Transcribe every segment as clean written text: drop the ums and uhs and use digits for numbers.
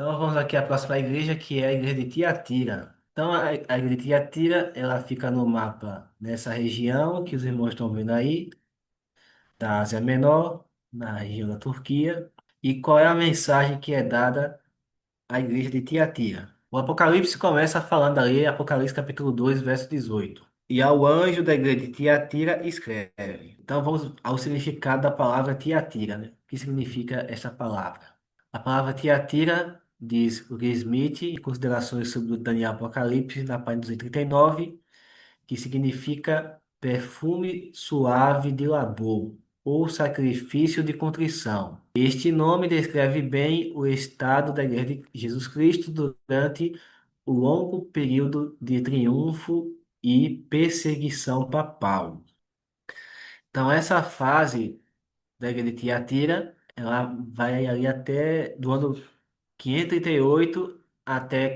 Então vamos aqui à próxima igreja, que é a igreja de Tiatira. Então a igreja de Tiatira, ela fica no mapa nessa região que os irmãos estão vendo aí, da Ásia Menor, na região da Turquia. E qual é a mensagem que é dada à igreja de Tiatira? O Apocalipse começa falando ali, Apocalipse capítulo 2 verso 18. E ao anjo da igreja de Tiatira escreve. Então vamos ao significado da palavra Tiatira, né? O que significa essa palavra? A palavra Tiatira, diz o Gay Smith, em considerações sobre o Daniel Apocalipse, na página 239, que significa perfume suave de labor ou sacrifício de contrição. Este nome descreve bem o estado da Igreja de Jesus Cristo durante o longo período de triunfo e perseguição papal. Então, essa fase da Igreja de Tiatira, ela vai ali até do ano 538 até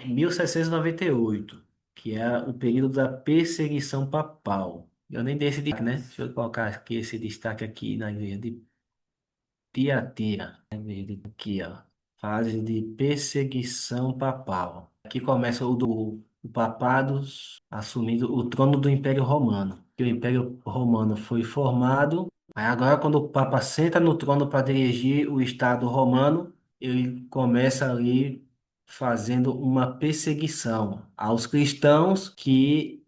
1798, que é o período da perseguição papal. Eu nem dei esse destaque, né? Deixa eu colocar aqui esse destaque aqui na igreja de Tiatira. Aqui, ó. Fase de perseguição papal. Aqui começa o papado assumindo o trono do Império Romano. Que o Império Romano foi formado. Aí agora, quando o Papa senta no trono para dirigir o Estado romano, ele começa ali fazendo uma perseguição aos cristãos que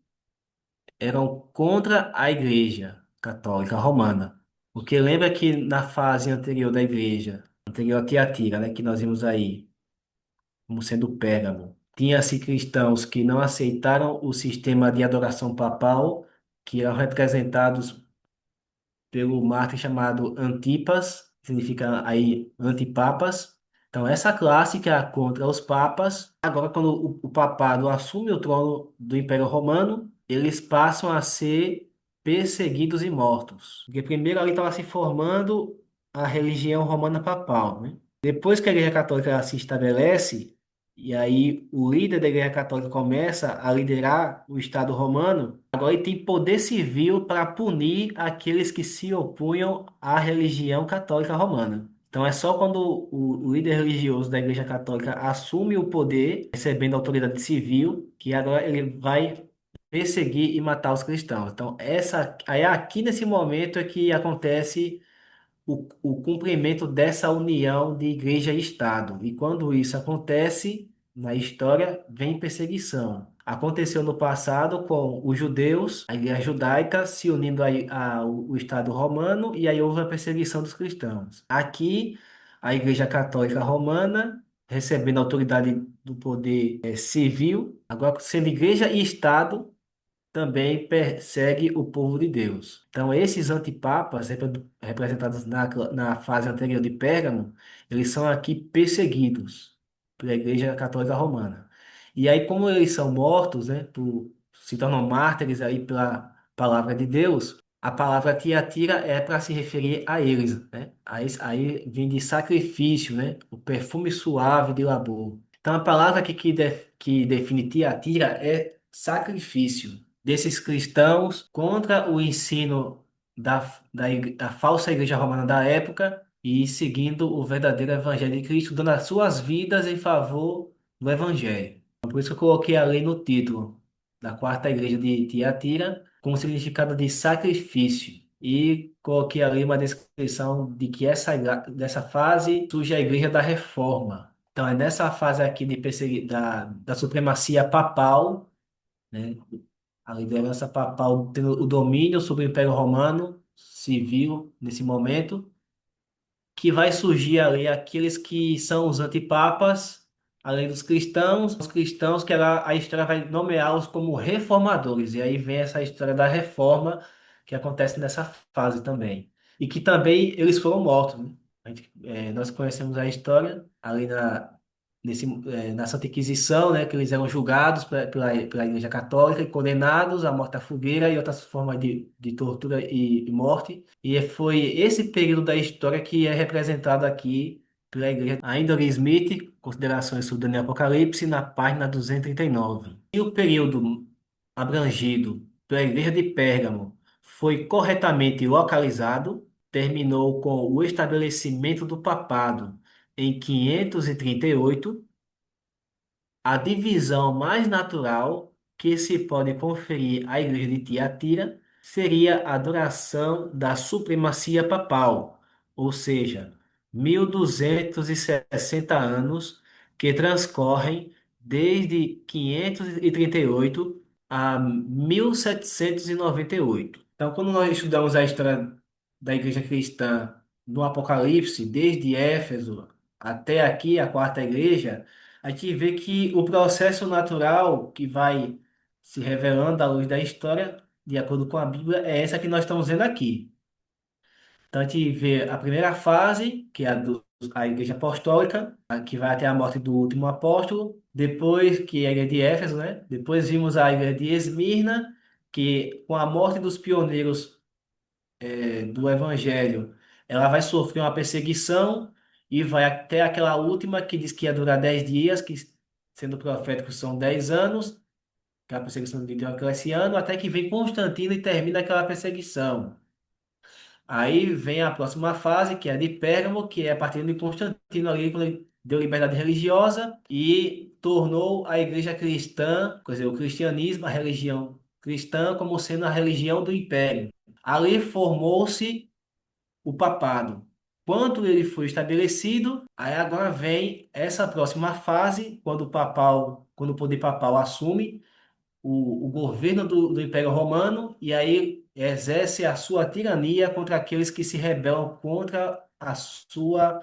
eram contra a Igreja Católica Romana. Porque lembra que na fase anterior da Igreja, anterior a Tiatira, né, que nós vimos aí, como sendo Pérgamo, tinha-se cristãos que não aceitaram o sistema de adoração papal, que eram representados pelo mártir chamado Antipas, significa aí antipapas. Então, essa classe que é contra os papas, agora quando o papado assume o trono do Império Romano, eles passam a ser perseguidos e mortos. Porque primeiro ali estava se formando a religião romana papal, né? Depois que a Igreja Católica ela se estabelece, e aí o líder da Igreja Católica começa a liderar o Estado romano, agora ele tem poder civil para punir aqueles que se opunham à religião católica romana. Então é só quando o líder religioso da Igreja Católica assume o poder, recebendo autoridade civil, que agora ele vai perseguir e matar os cristãos. Então essa, aí aqui nesse momento é que acontece o cumprimento dessa união de igreja e Estado. E quando isso acontece, na história, vem perseguição. Aconteceu no passado com os judeus, a igreja judaica se unindo ao Estado romano, e aí houve a perseguição dos cristãos. Aqui, a Igreja Católica Romana, recebendo a autoridade do poder civil, agora sendo igreja e Estado, também persegue o povo de Deus. Então, esses antipapas, representados na fase anterior de Pérgamo, eles são aqui perseguidos pela Igreja Católica Romana. E aí, como eles são mortos, né, se tornam mártires aí pela palavra de Deus, a palavra Tiatira é para se referir a eles, né? Aí vem de sacrifício, né? O perfume suave de labor. Então, a palavra aqui que define Tiatira é sacrifício desses cristãos contra o ensino da falsa igreja romana da época e seguindo o verdadeiro evangelho de Cristo, dando as suas vidas em favor do evangelho. Então, por isso que eu coloquei ali no título da quarta igreja de Tiatira, com o significado de sacrifício. E coloquei ali uma descrição de que dessa fase surge a igreja da reforma. Então, é nessa fase aqui da supremacia papal, né? A liderança papal tendo o domínio sobre o Império Romano civil nesse momento, que vai surgir ali aqueles que são os antipapas, além dos cristãos, os cristãos que a história vai nomeá-los como reformadores. E aí vem essa história da reforma que acontece nessa fase também. E que também eles foram mortos, né? Nós conhecemos a história ali na Santa Inquisição, né, que eles eram julgados pela Igreja Católica e condenados à morte à fogueira e outras formas de tortura e morte. E foi esse período da história que é representado aqui pela Igreja. Ainda Lee Smith, Considerações sobre Daniel Apocalipse, na página 239. E o período abrangido pela Igreja de Pérgamo foi corretamente localizado, terminou com o estabelecimento do papado em 538, a divisão mais natural que se pode conferir à Igreja de Tiatira seria a adoração da supremacia papal, ou seja, 1260 anos que transcorrem desde 538 a 1798. Então, quando nós estudamos a história da Igreja Cristã no Apocalipse, desde Éfeso até aqui, a quarta igreja, a gente vê que o processo natural que vai se revelando à luz da história, de acordo com a Bíblia, é essa que nós estamos vendo aqui. Então a gente vê a primeira fase, que é a Igreja Apostólica, que vai até a morte do último apóstolo. Depois, que é a Igreja de Éfeso, né? Depois vimos a Igreja de Esmirna, que com a morte dos pioneiros do Evangelho, ela vai sofrer uma perseguição e vai até aquela última que diz que ia durar 10 dias, que sendo profético são 10 anos, que é a perseguição de Diocleciano, até que vem Constantino e termina aquela perseguição. Aí vem a próxima fase, que é a de Pérgamo, que é a partir de Constantino ali, quando ele deu liberdade religiosa e tornou a igreja cristã, quer dizer, o cristianismo, a religião cristã, como sendo a religião do império. Ali formou-se o papado. Quando ele foi estabelecido, aí agora vem essa próxima fase, quando o poder papal assume o governo do Império Romano e aí exerce a sua tirania contra aqueles que se rebelam contra a sua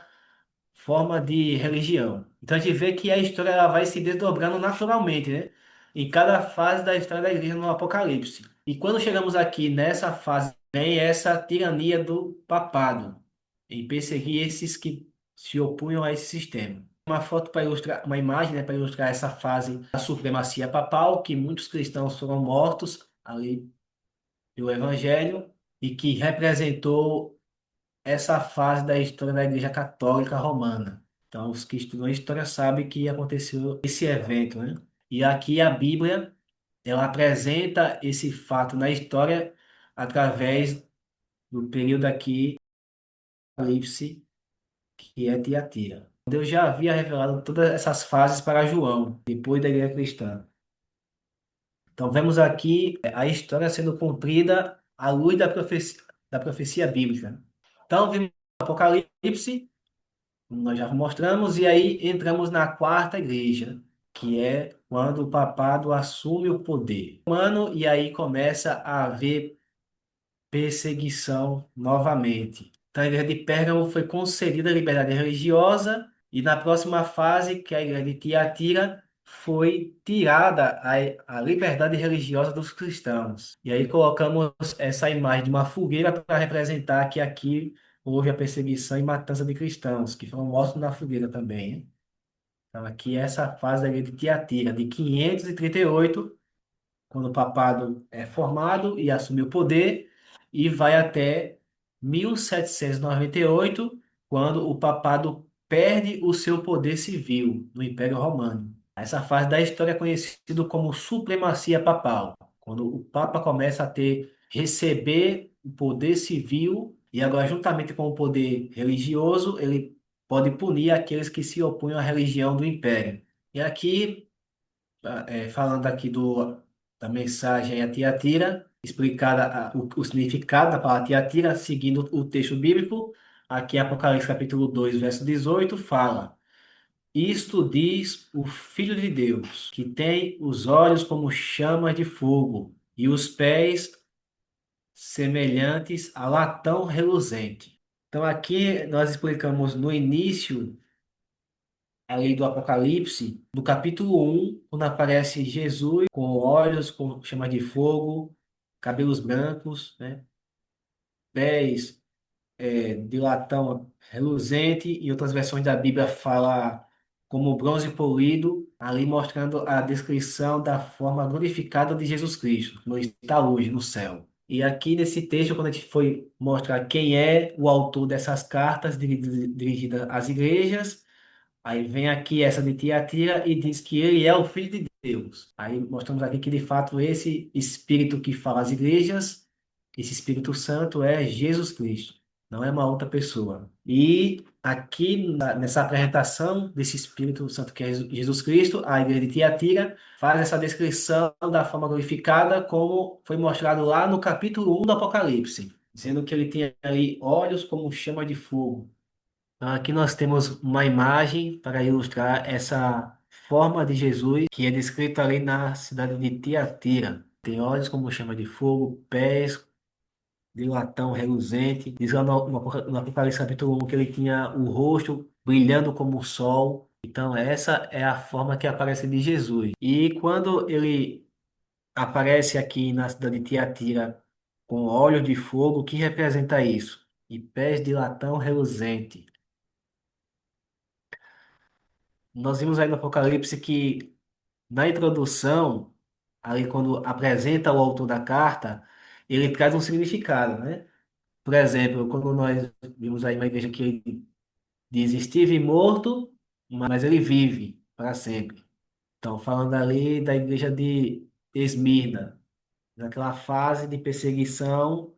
forma de religião. Então a gente vê que a história ela vai se desdobrando naturalmente, né? Em cada fase da história da igreja no Apocalipse. E quando chegamos aqui nessa fase, vem essa tirania do papado, em perseguir esses que se opunham a esse sistema. Uma foto para ilustrar, uma imagem, né, para ilustrar essa fase da supremacia papal, que muitos cristãos foram mortos ali pelo Evangelho e que representou essa fase da história da Igreja Católica Romana. Então, os que estudam história sabem que aconteceu esse evento, né? E aqui a Bíblia, ela apresenta esse fato na história através do período aqui, Apocalipse, que é Tiatira. Deus já havia revelado todas essas fases para João, depois da Igreja Cristã. Então, vemos aqui a história sendo cumprida à luz da profecia bíblica. Então, vimos o Apocalipse, como nós já mostramos, e aí entramos na quarta igreja, que é quando o papado assume o poder humano, e aí começa a haver perseguição novamente. Então, a igreja de Pérgamo foi concedida a liberdade religiosa, e na próxima fase, que é a igreja de Tiatira, foi tirada a liberdade religiosa dos cristãos. E aí colocamos essa imagem de uma fogueira para representar que aqui houve a perseguição e matança de cristãos, que foram mortos na fogueira também, hein? Então, aqui é essa fase da igreja de Tiatira, de 538, quando o papado é formado e assume o poder, e vai até 1798, quando o papado perde o seu poder civil no Império Romano. Essa fase da história é conhecida como supremacia papal, quando o Papa começa a receber o poder civil e agora, juntamente com o poder religioso, ele pode punir aqueles que se opunham à religião do Império. E aqui falando aqui da mensagem a Tiatira, explicada o significado da palavra Tiatira, seguindo o texto bíblico, aqui em Apocalipse capítulo 2 verso 18 fala: Isto diz o Filho de Deus, que tem os olhos como chamas de fogo e os pés semelhantes a latão reluzente. Então aqui nós explicamos no início ali do Apocalipse, do capítulo 1, quando aparece Jesus com olhos, com chama de fogo, cabelos brancos, né? Pés de latão reluzente, e outras versões da Bíblia fala como bronze polido, ali mostrando a descrição da forma glorificada de Jesus Cristo, no está hoje no céu. E aqui nesse texto, quando a gente foi mostrar quem é o autor dessas cartas dirigidas às igrejas, aí vem aqui essa de Tiatira e diz que ele é o Filho de Deus. Aí mostramos aqui que de fato esse Espírito que fala às igrejas, esse Espírito Santo é Jesus Cristo. não é uma outra pessoa. E aqui nessa apresentação desse Espírito Santo que é Jesus Cristo, a igreja de Tiatira faz essa descrição da forma glorificada, como foi mostrado lá no capítulo 1 do Apocalipse, dizendo que ele tinha ali olhos como chama de fogo. Então, aqui nós temos uma imagem para ilustrar essa forma de Jesus que é descrita ali na cidade de Tiatira. Tem olhos como chama de fogo, pés de latão reluzente. Diz lá no Apocalipse capítulo 1 que ele tinha o rosto brilhando como o sol. Então, essa é a forma que aparece de Jesus. E quando ele aparece aqui na cidade de Tiatira com olhos de fogo, o que representa isso? E pés de latão reluzente. Nós vimos aí no Apocalipse que na introdução, ali quando apresenta o autor da carta, ele traz um significado, né? Por exemplo, quando nós vimos aí uma igreja que ele diz estive morto, mas ele vive para sempre. Então, falando ali da igreja de Esmirna, naquela fase de perseguição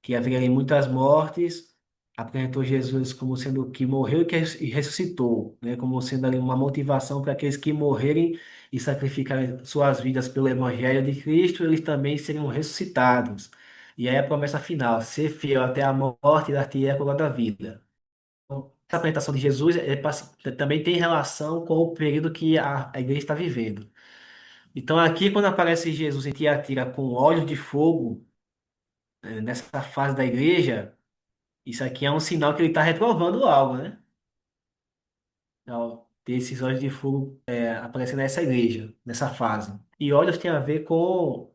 que haveria ali muitas mortes, apresentou Jesus como sendo o que morreu e ressuscitou, né? Como sendo ali uma motivação para aqueles que morrerem e sacrificarem suas vidas pelo Evangelho de Cristo, eles também seriam ressuscitados. E aí a promessa final, ser fiel até a morte e dar-te a coroa da vida. Então, essa apresentação de Jesus também tem relação com o período que a igreja está vivendo. Então aqui, quando aparece Jesus em Tiatira com olhos de fogo, nessa fase da igreja, isso aqui é um sinal que ele está reprovando algo, né? Ao ter esses olhos de fogo aparecendo nessa igreja, nessa fase. E olhos tem a ver com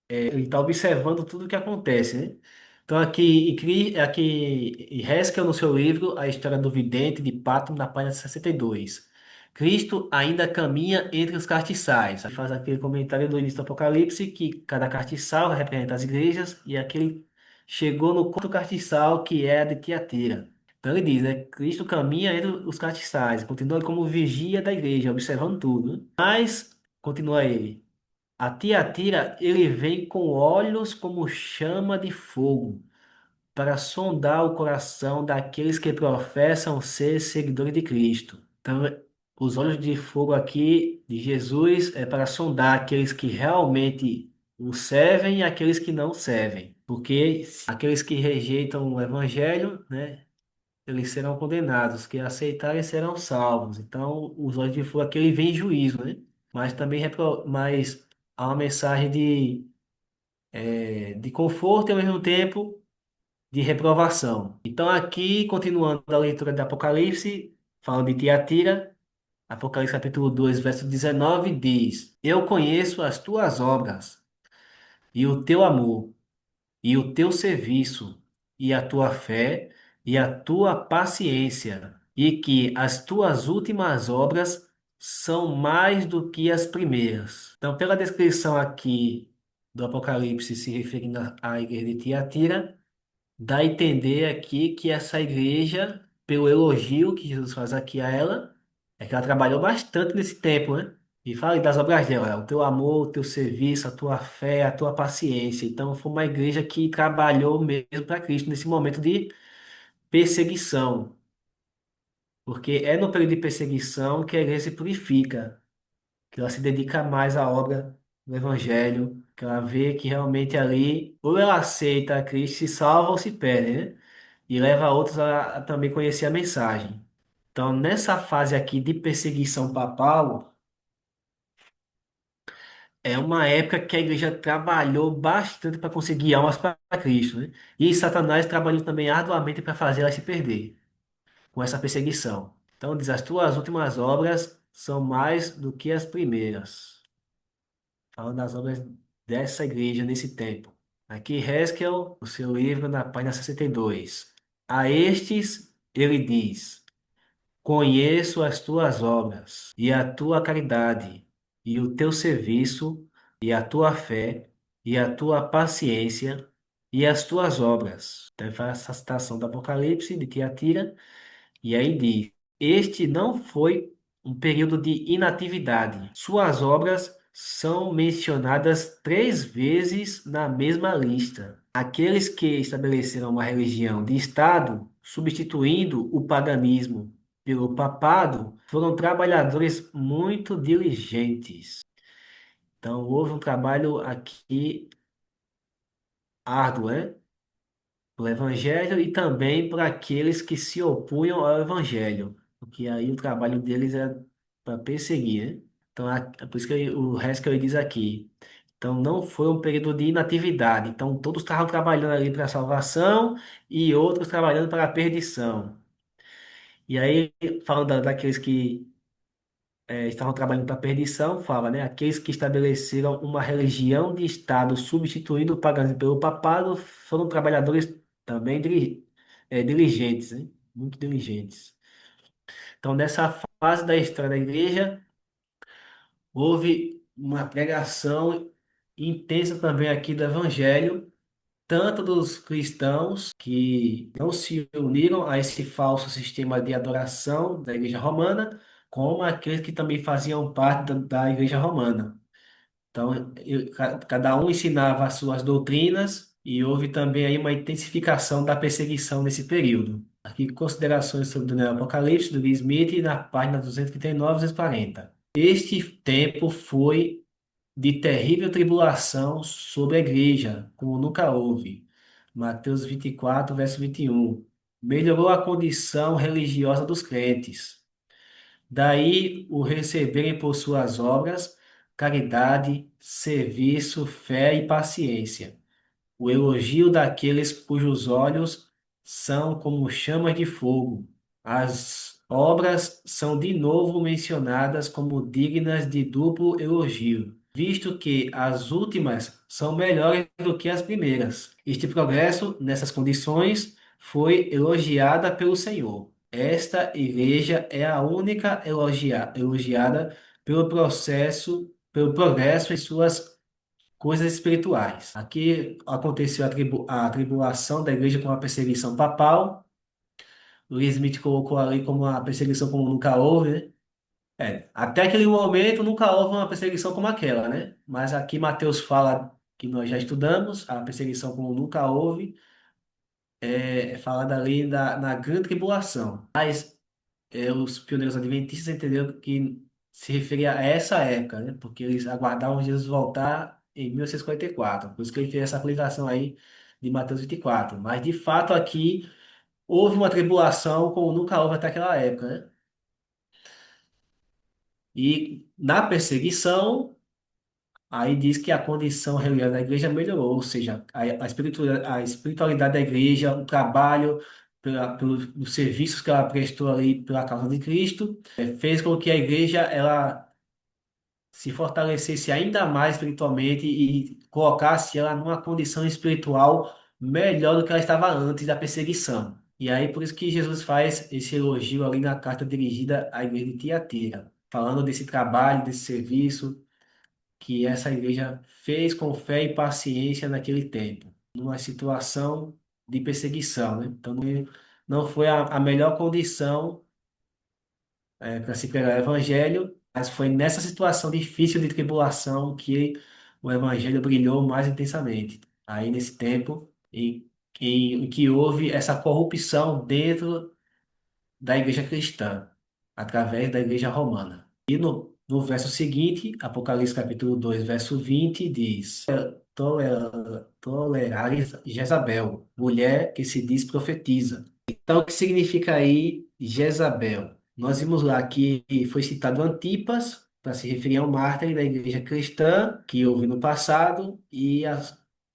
ele está observando tudo o que acontece, né? Então aqui em Haskell, no seu livro, A História do Vidente de Patmos, na página 62. Cristo ainda caminha entre os castiçais. Aí faz aquele comentário do início do Apocalipse que cada castiçal representa as igrejas e aquele chegou no quarto castiçal que é a de Tiatira. Então ele diz, né? Cristo caminha entre os castiçais, continua como vigia da igreja, observando tudo, né? Mas, continua ele. A Tiatira, ele vem com olhos como chama de fogo, para sondar o coração daqueles que professam ser seguidores de Cristo. Então, os olhos de fogo aqui de Jesus é para sondar aqueles que realmente o servem e aqueles que não servem. Porque aqueles que rejeitam o evangelho, né, eles serão condenados, os que aceitarem serão salvos. Então, os olhos de fogo aqui ele vem em juízo, né? Mas também mas há uma mensagem de conforto e ao mesmo tempo de reprovação. Então, aqui, continuando a leitura do Apocalipse, falando de Tiatira, Apocalipse capítulo 2 verso 19 diz: Eu conheço as tuas obras e o teu amor e o teu serviço, e a tua fé, e a tua paciência, e que as tuas últimas obras são mais do que as primeiras. Então, pela descrição aqui do Apocalipse se referindo à igreja de Tiatira, dá a entender aqui que essa igreja, pelo elogio que Jesus faz aqui a ela, é que ela trabalhou bastante nesse tempo, né? E fala aí das obras dela, o teu amor, o teu serviço, a tua fé, a tua paciência. Então, foi uma igreja que trabalhou mesmo para Cristo nesse momento de perseguição, porque é no período de perseguição que a igreja se purifica, que ela se dedica mais à obra do Evangelho, que ela vê que realmente ali, ou ela aceita a Cristo, se salva ou se perde, né? E leva outros a também conhecer a mensagem. Então, nessa fase aqui de perseguição papal, é uma época que a igreja trabalhou bastante para conseguir almas para Cristo, né? E Satanás trabalhou também arduamente para fazer elas se perder com essa perseguição. Então, diz: as tuas últimas obras são mais do que as primeiras. Falando das obras dessa igreja nesse tempo. Aqui, Haskell, o seu livro, na página 62. A estes, ele diz: Conheço as tuas obras, e a tua caridade, e o teu serviço, e a tua fé, e a tua paciência, e as tuas obras. Então, ele faz essa citação do Apocalipse de Tiatira, e aí diz: Este não foi um período de inatividade. Suas obras são mencionadas 3 vezes na mesma lista. Aqueles que estabeleceram uma religião de Estado, substituindo o paganismo pelo papado, foram trabalhadores muito diligentes. Então, houve um trabalho aqui árduo, né? O Evangelho e também para aqueles que se opunham ao Evangelho, porque aí o trabalho deles é para perseguir, né? Então, é por isso que o resto que ele diz aqui. Então, não foi um período de inatividade. Então, todos estavam trabalhando ali para a salvação e outros trabalhando para a perdição. E aí, falando daqueles que estavam trabalhando para a perdição, fala, né? Aqueles que estabeleceram uma religião de Estado substituindo o paganismo pelo papado foram trabalhadores também diligentes, né? Muito diligentes. Então, nessa fase da história da igreja, houve uma pregação intensa também aqui do evangelho, tanto dos cristãos que não se uniram a esse falso sistema de adoração da igreja romana, como aqueles que também faziam parte da igreja romana. Então, cada um ensinava as suas doutrinas e houve também aí uma intensificação da perseguição nesse período. Aqui, considerações sobre o Apocalipse, do Lee Smith, na página 239 e 240. Este tempo foi de terrível tribulação sobre a igreja, como nunca houve. Mateus 24, verso 21. Melhorou a condição religiosa dos crentes. Daí o receberem por suas obras, caridade, serviço, fé e paciência. O elogio daqueles cujos olhos são como chamas de fogo. As obras são de novo mencionadas como dignas de duplo elogio, visto que as últimas são melhores do que as primeiras. Este progresso, nessas condições, foi elogiada pelo Senhor. Esta igreja é a única elogiada pelo pelo progresso em suas coisas espirituais. Aqui aconteceu a tribulação da igreja com a perseguição papal. Luiz Smith colocou ali como uma perseguição como nunca houve, né? Até aquele momento nunca houve uma perseguição como aquela, né? Mas aqui Mateus fala que nós já estudamos, a perseguição como nunca houve, é falada ali na grande tribulação. Mas os pioneiros adventistas entenderam que se referia a essa época, né? Porque eles aguardavam Jesus voltar em 1944. Por isso que ele fez essa aplicação aí de Mateus 24. Mas, de fato, aqui houve uma tribulação como nunca houve até aquela época, né? E na perseguição, aí diz que a condição religiosa da igreja melhorou, ou seja, a espiritualidade da igreja, o trabalho, pelos serviços que ela prestou ali pela causa de Cristo, fez com que a igreja ela se fortalecesse ainda mais espiritualmente e colocasse ela numa condição espiritual melhor do que ela estava antes da perseguição. E aí, por isso que Jesus faz esse elogio ali na carta dirigida à igreja de Tiatira, falando desse trabalho, desse serviço que essa igreja fez com fé e paciência naquele tempo, numa situação de perseguição, né? Então, não foi a melhor condição para se pregar o evangelho, mas foi nessa situação difícil de tribulação que o evangelho brilhou mais intensamente. Aí, nesse tempo em que houve essa corrupção dentro da igreja cristã, através da igreja romana. E no verso seguinte, Apocalipse capítulo 2 verso 20 diz: Tolerares Jezabel, mulher que se diz profetiza. Então, o que significa aí Jezabel? Nós vimos lá que foi citado Antipas, para se referir ao mártir da igreja cristã, que houve no passado, e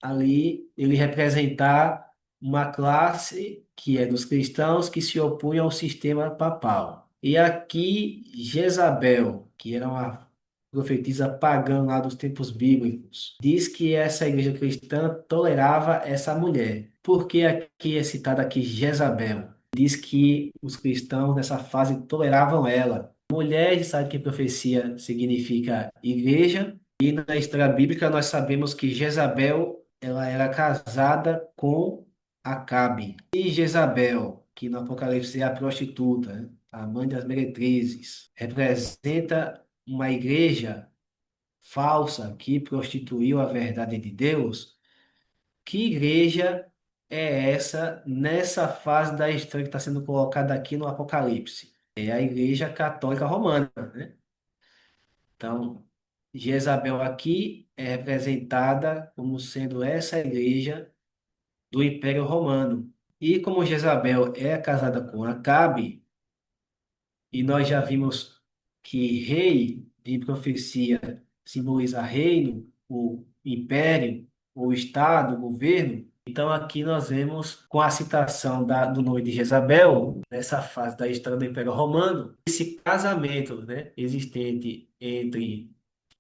ali ele representar uma classe que é dos cristãos que se opunha ao sistema papal. E aqui Jezabel, que era uma profetisa pagã lá dos tempos bíblicos, diz que essa igreja cristã tolerava essa mulher. Por que aqui é citada aqui Jezabel? Diz que os cristãos nessa fase toleravam ela. Mulher, a gente sabe que profecia significa igreja, e na história bíblica nós sabemos que Jezabel ela era casada com Acabe. E Jezabel, que no Apocalipse é a prostituta, né? A mãe das meretrizes, representa uma igreja falsa que prostituiu a verdade de Deus, que igreja é essa nessa fase da história que está sendo colocada aqui no Apocalipse? É a Igreja Católica Romana, né? Então, Jezabel aqui é representada como sendo essa igreja do Império Romano. E como Jezabel é casada com Acabe, e nós já vimos que rei de profecia simboliza reino, o império, o estado, o governo. Então aqui nós vemos com a citação do nome de Jezabel, nessa fase da história do Império Romano, esse casamento, né, existente entre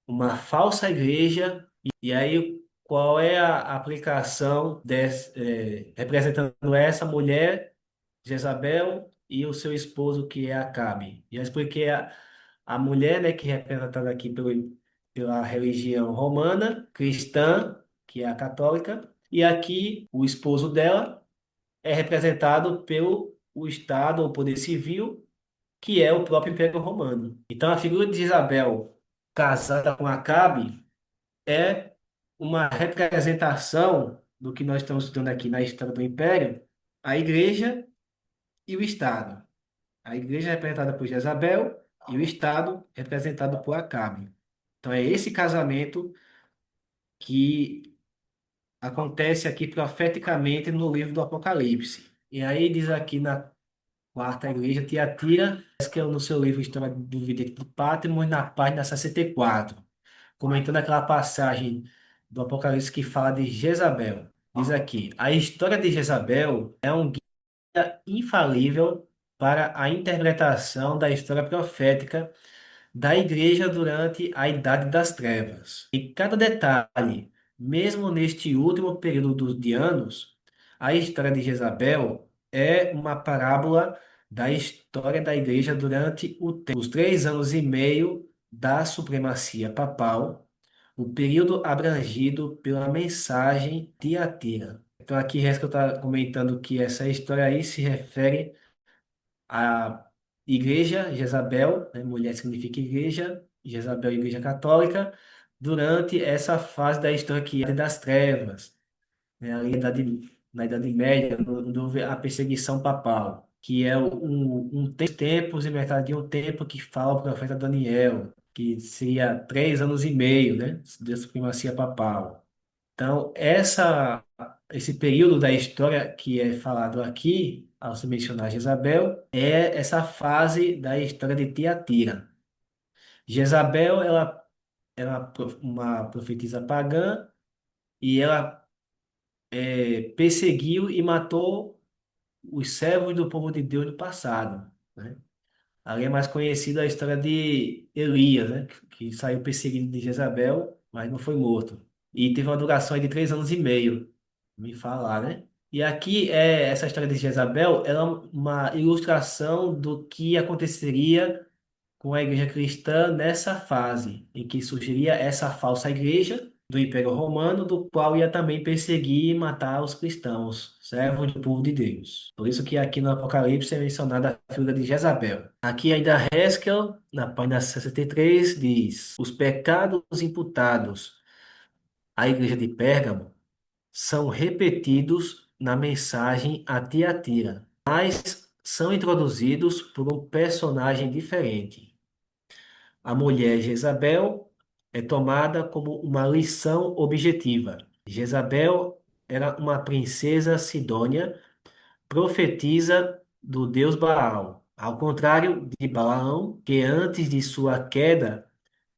uma falsa igreja. E aí, qual é a aplicação representando essa mulher, Jezabel, e o seu esposo, que é Acabe? Já expliquei a mulher, né, que é representada aqui pela religião romana, cristã, que é a católica, e aqui o esposo dela é representado pelo o Estado, o poder civil, que é o próprio Império Romano. Então, a figura de Isabel casada com Acabe é uma representação do que nós estamos estudando aqui na história do Império, a Igreja e o Estado. A Igreja é representada por Jezabel e o Estado representado por Acabe. Então, é esse casamento que acontece aqui profeticamente no livro do Apocalipse. E aí diz aqui na quarta igreja, Tiatira, que é no seu livro História do Vidente do Patmos, na página 64, comentando aquela passagem do Apocalipse que fala de Jezabel. Diz aqui: a história de Jezabel é um guia infalível para a interpretação da história profética da igreja durante a Idade das Trevas. E cada detalhe, mesmo neste último período de anos, a história de Jezabel é uma parábola da história da igreja durante os 3 anos e meio da supremacia papal, o período abrangido pela mensagem de Tiatira. Então aqui resta eu estar comentando que essa história aí se refere a igreja, Jezabel, né, mulher significa igreja, Jezabel, igreja católica, durante essa fase da história que é das trevas, né, ali na Idade Média, onde houve a perseguição papal, que é tempos e metade de um tempo que fala o profeta Daniel, que seria 3 anos e meio, né, de supremacia papal. Então, esse período da história que é falado aqui, ao se mencionar Jezabel, é essa fase da história de Tiatira. Jezabel, ela era uma profetisa pagã e ela perseguiu e matou os servos do povo de Deus do passado, né? Ali é mais conhecida a história de Elias, né? Que saiu perseguido de Jezabel, mas não foi morto. E teve uma duração aí de 3 anos e meio, me falar, né? E aqui, essa história de Jezabel, ela é uma ilustração do que aconteceria com a igreja cristã nessa fase, em que surgiria essa falsa igreja do Império Romano, do qual ia também perseguir e matar os cristãos, servos do povo de Deus. Por isso que aqui no Apocalipse é mencionada a figura de Jezabel. Aqui ainda Haskell, na página 63, diz: os pecados imputados à igreja de Pérgamo são repetidos na mensagem a Tiatira, mas são introduzidos por um personagem diferente. A mulher Jezabel é tomada como uma lição objetiva. Jezabel era uma princesa sidônia, profetisa do deus Baal. Ao contrário de Balaão, que antes de sua queda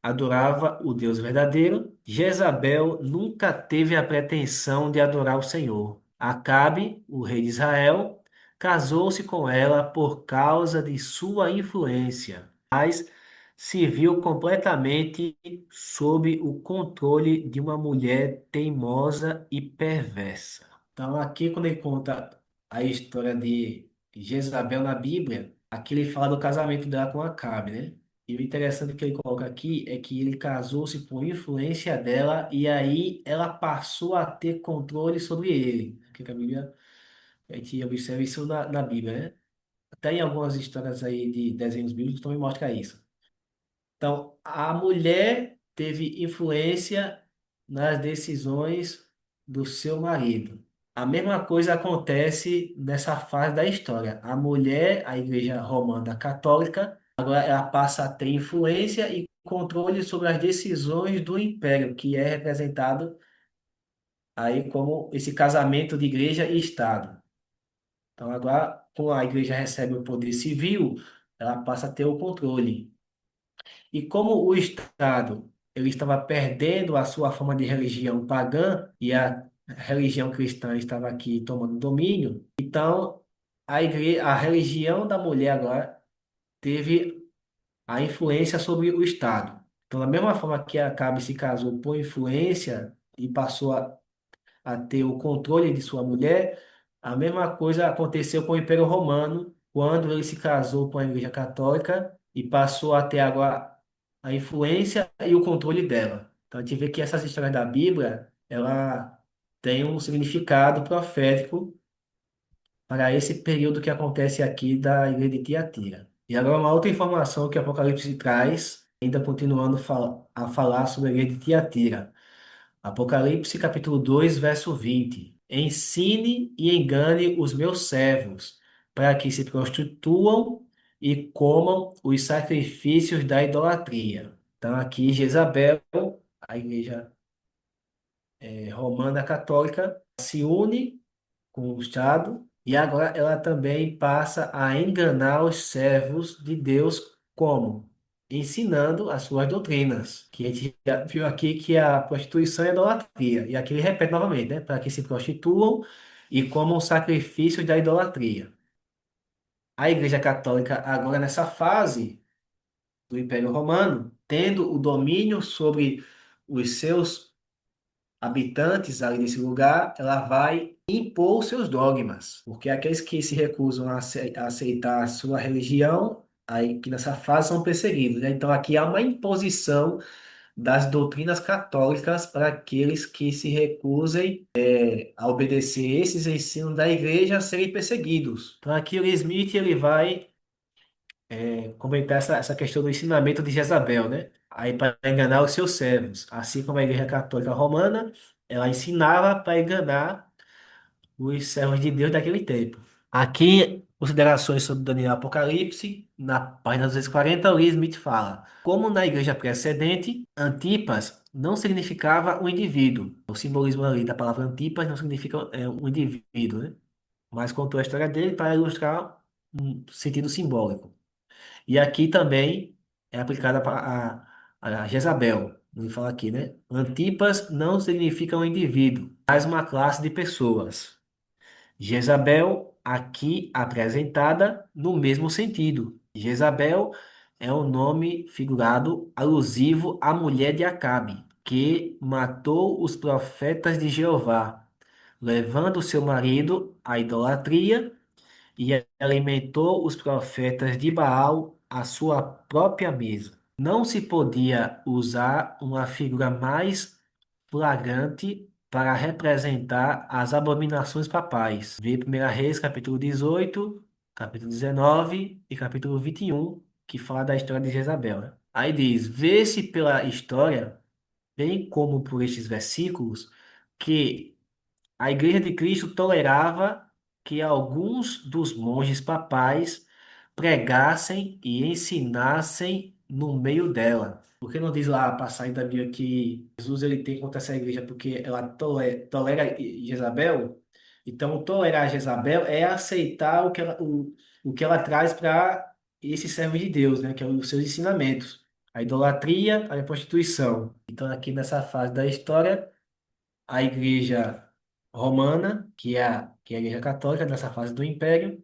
adorava o Deus verdadeiro, Jezabel nunca teve a pretensão de adorar o Senhor. Acabe, o rei de Israel, casou-se com ela por causa de sua influência, mas se viu completamente sob o controle de uma mulher teimosa e perversa. Então, aqui, quando ele conta a história de Jezabel na Bíblia, aqui ele fala do casamento dela com Acabe, né? E o interessante que ele coloca aqui é que ele casou-se por influência dela e aí ela passou a ter controle sobre ele. Porque a Bíblia, a gente observa isso na Bíblia, né? Até em algumas histórias aí de desenhos bíblicos também mostra isso. Então, a mulher teve influência nas decisões do seu marido. A mesma coisa acontece nessa fase da história. A mulher, a Igreja Romana Católica, agora ela passa a ter influência e controle sobre as decisões do império, que é representado aí como esse casamento de igreja e Estado. Então, agora, como a igreja recebe o poder civil, ela passa a ter o controle. E como o Estado ele estava perdendo a sua forma de religião pagã e a religião cristã estava aqui tomando domínio, então a religião da mulher agora teve a influência sobre o Estado. Então, da mesma forma que Acabe se casou por influência e passou a ter o controle de sua mulher, a mesma coisa aconteceu com o Império Romano, quando ele se casou com a Igreja Católica e passou a ter agora a influência e o controle dela. Então a gente vê que essas histórias da Bíblia, ela tem um significado profético para esse período que acontece aqui da Igreja de Tiatira. E agora uma outra informação que o Apocalipse traz, ainda continuando a falar sobre a Igreja de Tiatira. Apocalipse capítulo 2 verso 20. Ensine e engane os meus servos, para que se prostituam e comam os sacrifícios da idolatria. Então aqui Jezabel, a igreja romana católica, se une com o Estado e agora ela também passa a enganar os servos de Deus como? Ensinando as suas doutrinas, que a gente já viu aqui que a prostituição é idolatria. E aqui ele repete novamente, né? Para que se prostituam e comam sacrifícios da idolatria. A Igreja Católica, agora nessa fase do Império Romano, tendo o domínio sobre os seus habitantes ali nesse lugar, ela vai impor os seus dogmas, porque aqueles que se recusam a aceitar a sua religião, aí que nessa fase são perseguidos, né? Então aqui há uma imposição das doutrinas católicas para aqueles que se recusem a obedecer esses ensinos da igreja a serem perseguidos. Então aqui o Smith ele vai comentar essa questão do ensinamento de Jezabel, né? Aí para enganar os seus servos, assim como a Igreja Católica Romana, ela ensinava para enganar os servos de Deus daquele tempo. Aqui, considerações sobre Daniel Apocalipse, na página 240, o Lee Smith fala: como na igreja precedente, Antipas não significava um indivíduo. O simbolismo ali da palavra Antipas não significa um indivíduo, né? Mas contou a história dele para ilustrar um sentido simbólico. E aqui também é aplicada a Jezabel. Ele fala aqui, né? Antipas não significa um indivíduo, mas uma classe de pessoas. Jezabel, aqui apresentada no mesmo sentido. Jezabel é um nome figurado alusivo à mulher de Acabe, que matou os profetas de Jeová, levando seu marido à idolatria e alimentou os profetas de Baal à sua própria mesa. Não se podia usar uma figura mais flagrante para representar as abominações papais. Vê 1 Reis, capítulo 18, capítulo 19 e capítulo 21, que fala da história de Jezabel, né? Aí diz: vê-se pela história, bem como por estes versículos, que a Igreja de Cristo tolerava que alguns dos monges papais pregassem e ensinassem no meio dela. Por que não diz lá a passagem da Bíblia que Jesus ele tem contra essa igreja porque ela tolera Jezabel? Então, tolerar Jezabel é aceitar o que ela traz para esses servos de Deus, né? Que é os seus ensinamentos. A idolatria, a prostituição. Então, aqui nessa fase da história, a igreja romana, que é a igreja católica, nessa fase do império,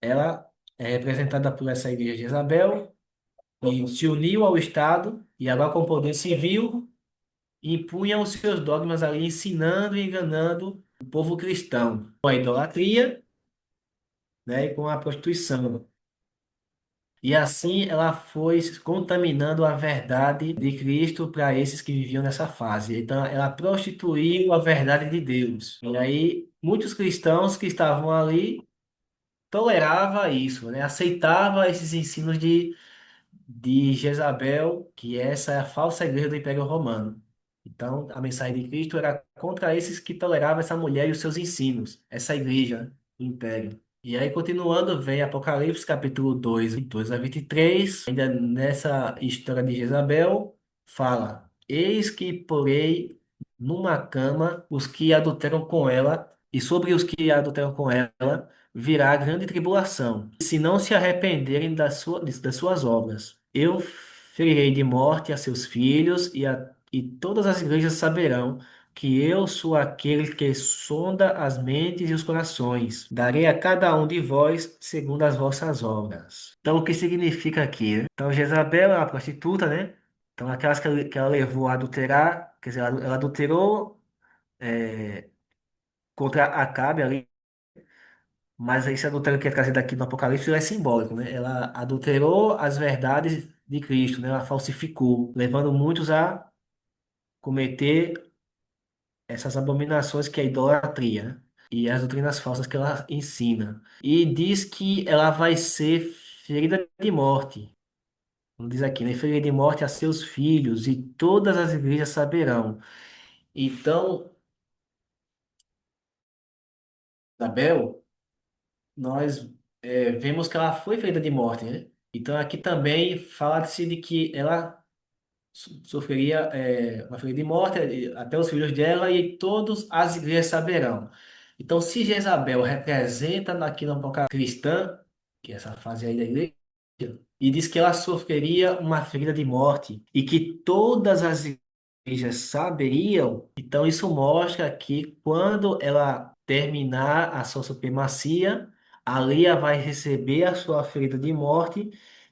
ela é representada por essa igreja de Isabel, e se uniu ao Estado, e agora com poder civil, impunha os seus dogmas ali, ensinando e enganando o povo cristão, com a idolatria, né, e com a prostituição. E assim ela foi contaminando a verdade de Cristo para esses que viviam nessa fase. Então ela prostituiu a verdade de Deus. E aí muitos cristãos que estavam ali tolerava isso, né? Aceitava esses ensinos de Jezabel, que essa é a falsa igreja do Império Romano. Então, a mensagem de Cristo era contra esses que toleravam essa mulher e os seus ensinos, essa igreja, né, do Império. E aí, continuando, vem Apocalipse, capítulo 2, 22 a 23. Ainda nessa história de Jezabel, fala: Eis que porei numa cama os que adulteram com ela, e sobre os que adulteram com ela virá grande tribulação, se não se arrependerem das suas obras. Eu ferirei de morte a seus filhos, e todas as igrejas saberão que eu sou aquele que sonda as mentes e os corações. Darei a cada um de vós segundo as vossas obras. Então, o que significa aqui, né? Então, Jezabel é uma prostituta, né? Então, aquelas que ela levou a adulterar, quer dizer, ela adulterou contra Acabe ali. Mas esse adultério que é trazido aqui no Apocalipse é simbólico, né? Ela adulterou as verdades de Cristo, né? Ela falsificou, levando muitos a cometer essas abominações que é a idolatria, né? E as doutrinas falsas que ela ensina. E diz que ela vai ser ferida de morte. Como diz aqui, né? Ferida de morte a seus filhos, e todas as igrejas saberão. Então, Isabel, nós vemos que ela foi ferida de morte, né? Então aqui também fala-se de que ela sofreria uma ferida de morte, até os filhos dela, e todas as igrejas saberão. Então, se Jezabel representa aqui na época cristã, que é essa fase aí da igreja, e diz que ela sofreria uma ferida de morte e que todas as igrejas saberiam, então isso mostra que quando ela terminar a sua supremacia, ali ela vai receber a sua ferida de morte,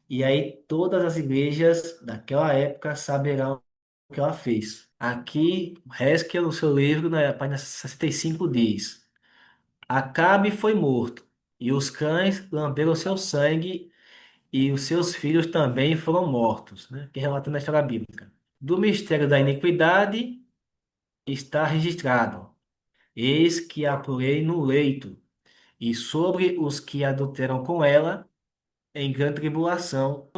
e aí todas as igrejas daquela época saberão o que ela fez. Aqui, Haskell, no seu livro, na página 65, diz: Acabe foi morto, e os cães lamberam seu sangue, e os seus filhos também foram mortos, né? Que relata na história bíblica. Do mistério da iniquidade está registrado: Eis que a porei no leito, e sobre os que adulteram com ela, em grande tribulação,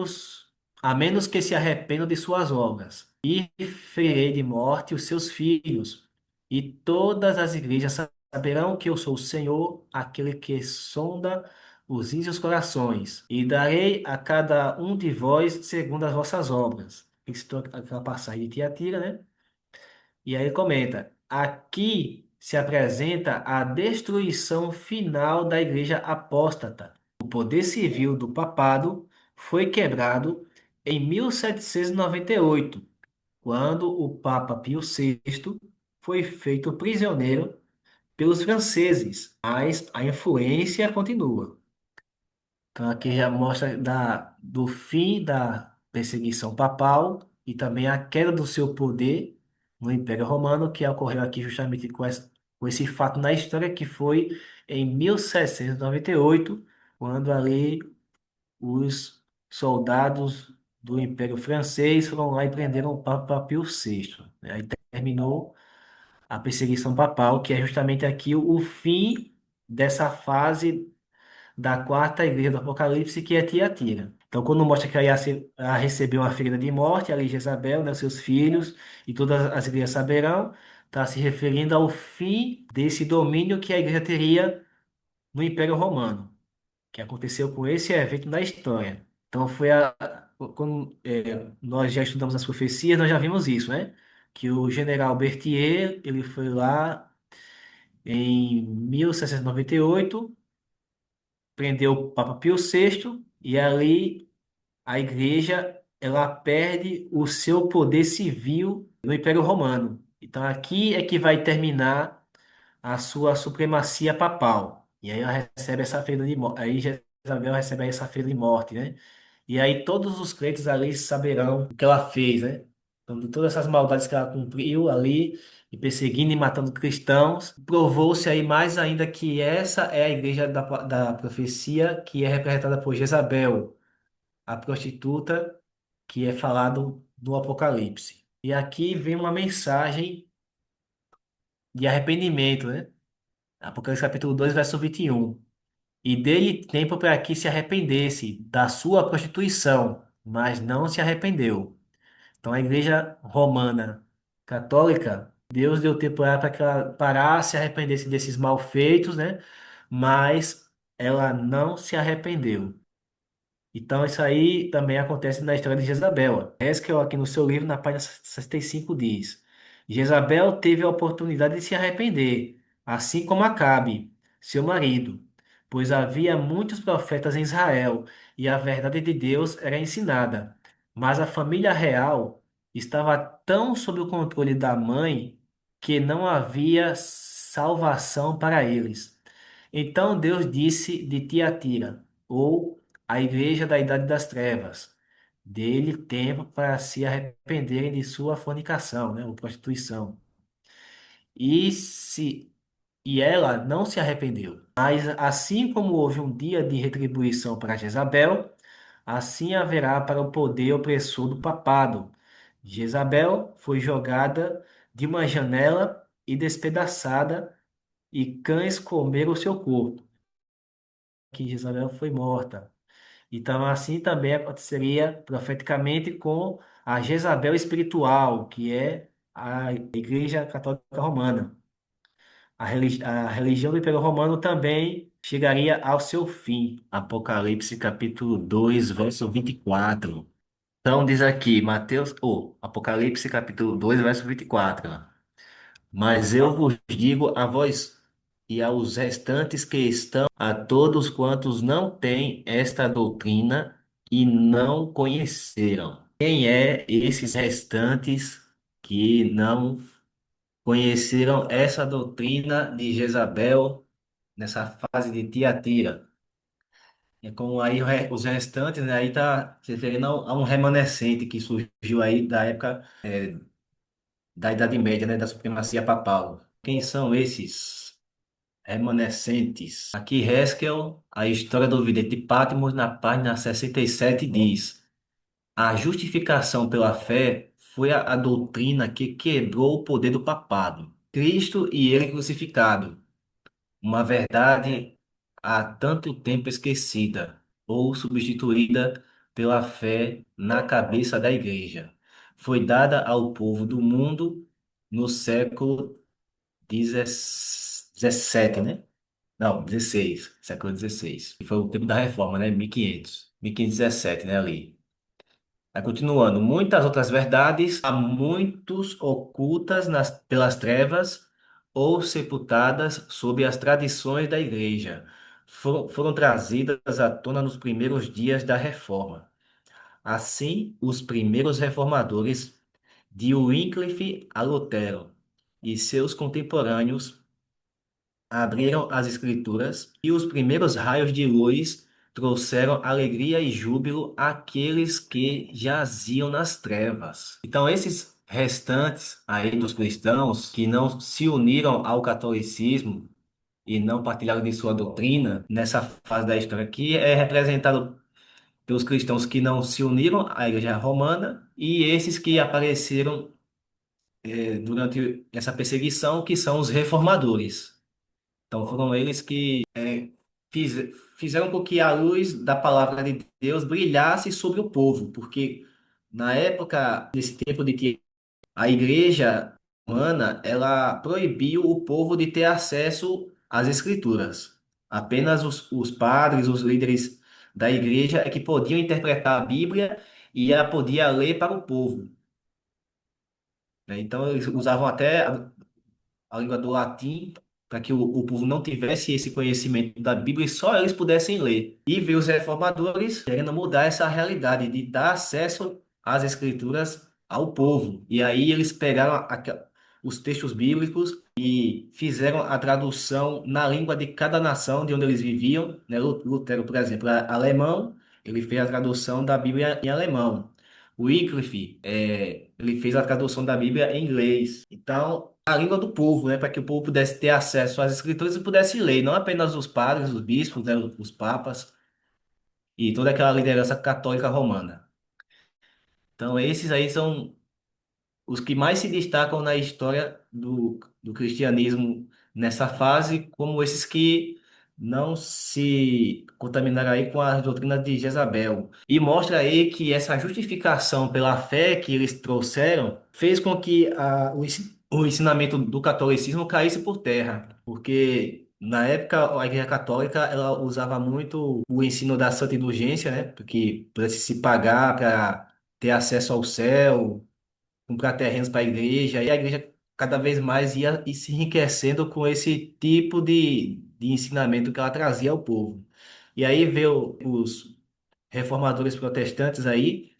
a menos que se arrependam de suas obras. E ferirei de morte os seus filhos, e todas as igrejas saberão que eu sou o Senhor, aquele que sonda os índios corações, e darei a cada um de vós segundo as vossas obras. Estou aquela passagem de Tiatira, né? E aí ele comenta: aqui se apresenta a destruição final da igreja apóstata. O poder civil do papado foi quebrado em 1798, quando o Papa Pio VI foi feito prisioneiro pelos franceses, mas a influência continua. Então aqui já mostra do fim da perseguição papal e também a queda do seu poder no Império Romano, que ocorreu aqui justamente com esse fato na história, que foi em 1798, quando ali os soldados do Império Francês foram lá e prenderam o Papa Pio VI. Aí terminou a perseguição papal, que é justamente aqui o fim dessa fase da quarta igreja do Apocalipse, que é Tiatira. Então, quando mostra que ela recebeu uma ferida de morte, ali Jezabel, né, seus filhos, e todas as igrejas saberão, está se referindo ao fim desse domínio que a igreja teria no Império Romano, que aconteceu com esse evento na história. Então, quando nós já estudamos as profecias, nós já vimos isso, né? Que o general Berthier, ele foi lá em 1798, prendeu o Papa Pio VI, e ali a igreja ela perde o seu poder civil no Império Romano. Então aqui é que vai terminar a sua supremacia papal. E aí ela recebe essa feira de morte. Aí Jezabel recebe essa feira de morte, né? E aí todos os crentes ali saberão o que ela fez, né? Então, de todas essas maldades que ela cumpriu ali, e perseguindo e matando cristãos, provou-se aí mais ainda que essa é a igreja da profecia, que é representada por Jezabel, a prostituta, que é falado no Apocalipse. E aqui vem uma mensagem de arrependimento, né? Apocalipse capítulo 2 verso 21. E dele tempo para que se arrependesse da sua prostituição mas não se arrependeu. Então, a Igreja Romana Católica, Deus deu tempo para que ela parasse, se arrependesse desses malfeitos, né? Mas ela não se arrependeu. Então, isso aí também acontece na história de Jezabel. Esquel, aqui no seu livro, na página 65, diz: Jezabel teve a oportunidade de se arrepender, assim como Acabe, seu marido, pois havia muitos profetas em Israel e a verdade de Deus era ensinada. Mas a família real estava tão sob o controle da mãe que não havia salvação para eles. Então Deus disse de Tiatira, ou a igreja da Idade das Trevas, dele tempo para se arrependerem de sua fornicação, né, ou prostituição. E se e ela não se arrependeu. Mas assim como houve um dia de retribuição para Jezabel, assim haverá para o poder opressor do papado. Jezabel foi jogada de uma janela e despedaçada, e cães comeram o seu corpo, que Jezabel foi morta. Então, assim também aconteceria profeticamente com a Jezabel espiritual, que é a Igreja Católica Romana. A religião do Império Romano também chegaria ao seu fim. Apocalipse capítulo 2 verso 24. Então diz aqui, Mateus, Apocalipse capítulo 2 verso 24. Mas eu vos digo a vós e aos restantes que estão, a todos quantos não têm esta doutrina e não conheceram. Quem é esses restantes que não conheceram essa doutrina de Jezabel nessa fase de Tiatira? É como aí os restantes, né? Aí tá se referindo a um remanescente que surgiu aí da época da Idade Média, né? Da supremacia papal. Quem são esses remanescentes? Aqui, Haskell, a história do vidente de Patmos, na página 67, diz: a justificação pela fé foi a doutrina que quebrou o poder do papado. Cristo e ele crucificado, uma verdade há tanto tempo esquecida ou substituída pela fé na cabeça da igreja. Foi dada ao povo do mundo no século 17, né? Não, 16, século 16. Que foi o tempo da reforma, né? 1500, 1517, né? Ali. Aí, continuando, muitas outras verdades, há muitos ocultas pelas trevas ou sepultadas sob as tradições da igreja, foram trazidas à tona nos primeiros dias da reforma. Assim, os primeiros reformadores, de Wycliffe a Lutero, e seus contemporâneos abriram as escrituras e os primeiros raios de luz trouxeram alegria e júbilo àqueles que jaziam nas trevas. Então, esses restantes aí dos cristãos que não se uniram ao catolicismo e não partilharam de sua doutrina, nessa fase da história aqui, é representado pelos cristãos que não se uniram à Igreja Romana e esses que apareceram durante essa perseguição, que são os reformadores. Então foram eles que fizeram com que a luz da palavra de Deus brilhasse sobre o povo, porque na época, nesse tempo de que a igreja romana, ela proibiu o povo de ter acesso às escrituras. Apenas os padres, os líderes da igreja é que podiam interpretar a Bíblia e ela podia ler para o povo, né? Então eles usavam até a língua do latim, para que o povo não tivesse esse conhecimento da Bíblia e só eles pudessem ler. E ver os reformadores querendo mudar essa realidade de dar acesso às escrituras ao povo. E aí eles pegaram os textos bíblicos e fizeram a tradução na língua de cada nação de onde eles viviam, né? Lutero, por exemplo, é alemão, ele fez a tradução da Bíblia em alemão. Wycliffe, ele fez a tradução da Bíblia em inglês. Então, a língua do povo, né, para que o povo pudesse ter acesso às escrituras e pudesse ler, não apenas os padres, os bispos, né, os papas e toda aquela liderança católica romana. Então, esses aí são os que mais se destacam na história do cristianismo nessa fase, como esses que não se contaminaram aí com as doutrinas de Jezabel. E mostra aí que essa justificação pela fé que eles trouxeram fez com que o ensinamento do catolicismo caísse por terra, porque na época a Igreja Católica ela usava muito o ensino da Santa Indulgência, né? Porque pudesse se pagar para ter acesso ao céu, comprar terrenos para a igreja, e a igreja cada vez mais ia e se enriquecendo com esse tipo de ensinamento que ela trazia ao povo. E aí veio os reformadores protestantes aí,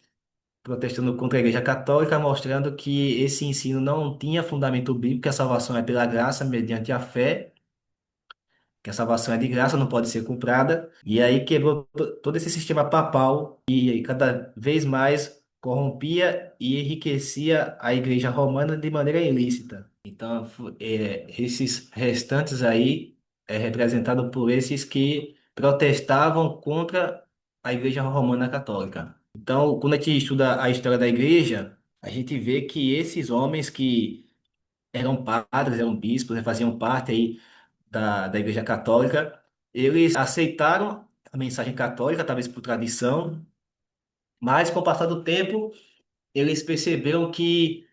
protestando contra a Igreja Católica, mostrando que esse ensino não tinha fundamento bíblico, que a salvação é pela graça, mediante a fé, que a salvação é de graça, não pode ser comprada. E aí quebrou todo esse sistema papal e aí cada vez mais corrompia e enriquecia a Igreja Romana de maneira ilícita. Então, esses restantes aí é representado por esses que protestavam contra a Igreja Romana Católica. Então, quando a gente estuda a história da Igreja, a gente vê que esses homens que eram padres, eram bispos, né, faziam parte aí da Igreja Católica, eles aceitaram a mensagem católica, talvez por tradição, mas com o passar do tempo, eles perceberam que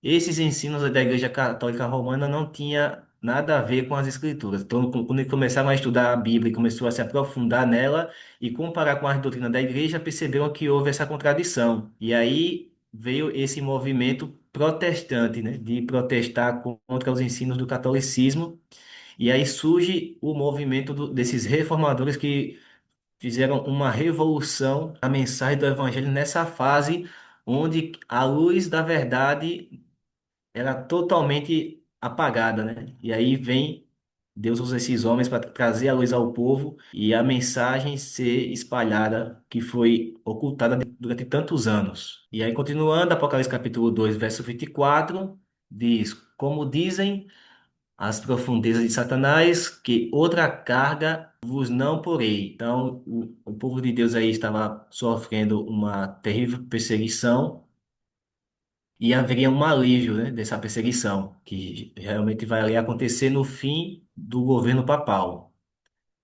esses ensinos da Igreja Católica Romana não tinha nada a ver com as Escrituras. Então, quando eles começaram a estudar a Bíblia e começou a se aprofundar nela e comparar com as doutrinas da Igreja, perceberam que houve essa contradição. E aí veio esse movimento protestante, né, de protestar contra os ensinos do catolicismo. E aí surge o movimento desses reformadores que fizeram uma revolução na mensagem do Evangelho nessa fase onde a luz da verdade era totalmente apagada, né? E aí vem Deus usa esses homens para trazer a luz ao povo e a mensagem ser espalhada que foi ocultada durante tantos anos. E aí continuando, Apocalipse capítulo 2 verso 24 diz: Como dizem as profundezas de Satanás, que outra carga vos não porei. Então, o povo de Deus aí estava sofrendo uma terrível perseguição e haveria um alívio, né, dessa perseguição, que realmente vai ali acontecer no fim do governo papal.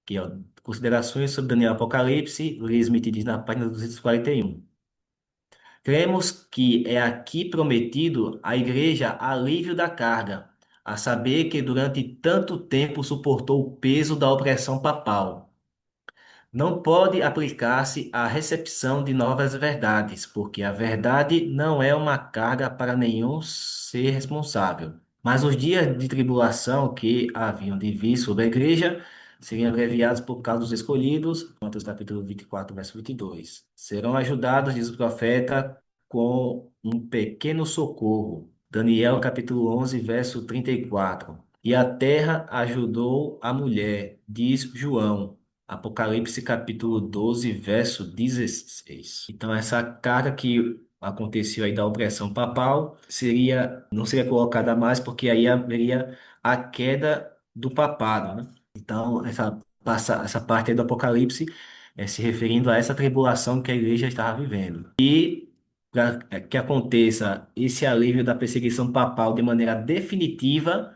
Que, ó, considerações sobre Daniel Apocalipse, Lee Smith diz na página 241. Cremos que é aqui prometido à igreja alívio da carga, a saber que durante tanto tempo suportou o peso da opressão papal. Não pode aplicar-se à recepção de novas verdades, porque a verdade não é uma carga para nenhum ser responsável. Mas os dias de tribulação que haviam de vir sobre a igreja seriam abreviados por causa dos escolhidos, Mateus capítulo 24, verso 22. Serão ajudados, diz o profeta, com um pequeno socorro. Daniel capítulo 11, verso 34. E a terra ajudou a mulher, diz João. Apocalipse capítulo 12 verso 16. Então, essa carga que aconteceu aí da opressão papal não seria colocada mais, porque aí haveria a queda do papado, né? Então, essa parte aí do Apocalipse é se referindo a essa tribulação que a igreja estava vivendo. E para que aconteça esse alívio da perseguição papal de maneira definitiva,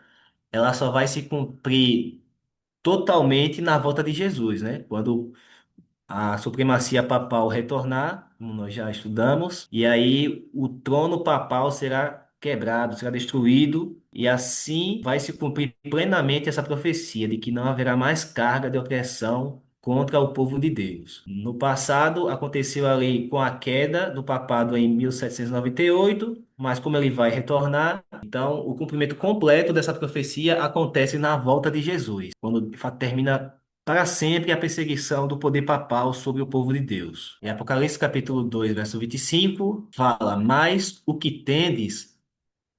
ela só vai se cumprir totalmente na volta de Jesus, né? Quando a supremacia papal retornar, como nós já estudamos, e aí o trono papal será quebrado, será destruído, e assim vai se cumprir plenamente essa profecia de que não haverá mais carga de opressão contra o povo de Deus. No passado, aconteceu ali com a queda do papado em 1798, mas como ele vai retornar, então o cumprimento completo dessa profecia acontece na volta de Jesus, quando de fato termina para sempre a perseguição do poder papal sobre o povo de Deus. Em Apocalipse capítulo 2, verso 25, fala: Mas o que tendes,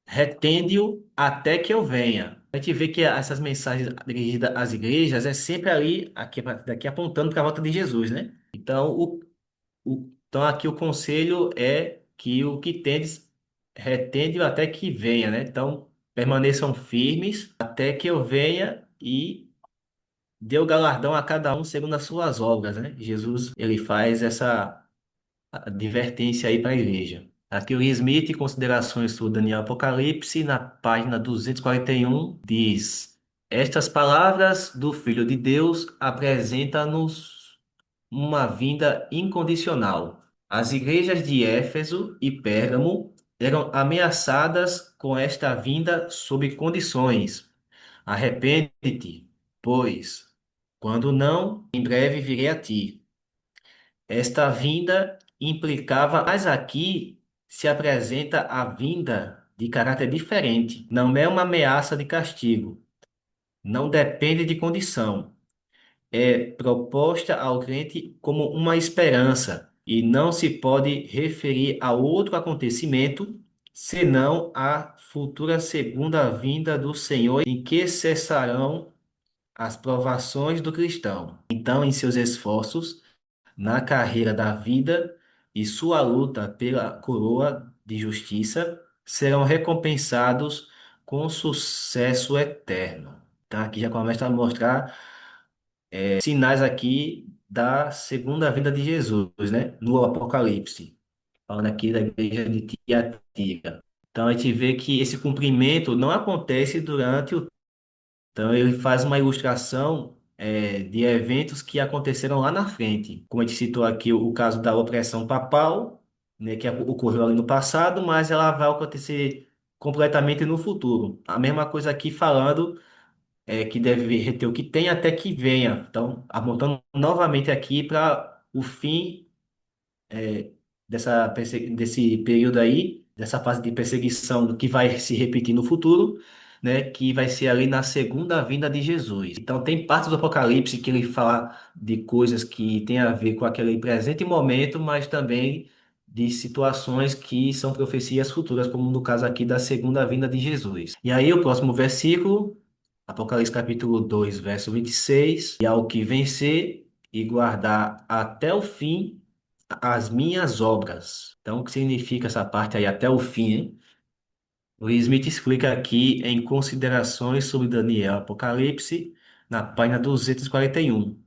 retende-o até que eu venha. A gente vê que essas mensagens dirigidas às igrejas é sempre ali, daqui apontando para a volta de Jesus, né? Então, então aqui o conselho é que o que tendes, retende-o até que venha, né? Então, permaneçam firmes até que eu venha e deu galardão a cada um segundo as suas obras, né? Jesus, ele faz essa advertência aí para a igreja. Aqui o Smith, considerações sobre Daniel Apocalipse, na página 241, diz: Estas palavras do Filho de Deus apresentam-nos uma vinda incondicional. As igrejas de Éfeso e Pérgamo eram ameaçadas com esta vinda sob condições. Arrepende-te, pois, quando não, em breve virei a ti. Esta vinda implicava, mas aqui se apresenta a vinda de caráter diferente. Não é uma ameaça de castigo, não depende de condição. É proposta ao crente como uma esperança e não se pode referir a outro acontecimento senão a futura segunda vinda do Senhor, em que cessarão as provações do cristão. Então, em seus esforços na carreira da vida e sua luta pela coroa de justiça serão recompensados com sucesso eterno. Tá? Aqui já começa a mostrar sinais aqui da segunda vinda de Jesus, né? No Apocalipse, falando aqui da igreja de Tiatira. Então a gente vê que esse cumprimento não acontece durante o. Então ele faz uma ilustração de eventos que aconteceram lá na frente. Como a gente citou aqui o caso da opressão papal, né, que ocorreu ali no passado, mas ela vai acontecer completamente no futuro. A mesma coisa aqui falando que deve reter o que tem até que venha. Então, apontando novamente aqui para o fim desse período aí, dessa fase de perseguição que vai se repetir no futuro, né, que vai ser ali na segunda vinda de Jesus. Então, tem partes do Apocalipse que ele fala de coisas que têm a ver com aquele presente momento, mas também de situações que são profecias futuras, como no caso aqui da segunda vinda de Jesus. E aí, o próximo versículo, Apocalipse capítulo 2 verso 26, e ao que vencer e guardar até o fim as minhas obras. Então, o que significa essa parte aí até o fim, hein? O Smith explica aqui em Considerações sobre Daniel Apocalipse, na página 241.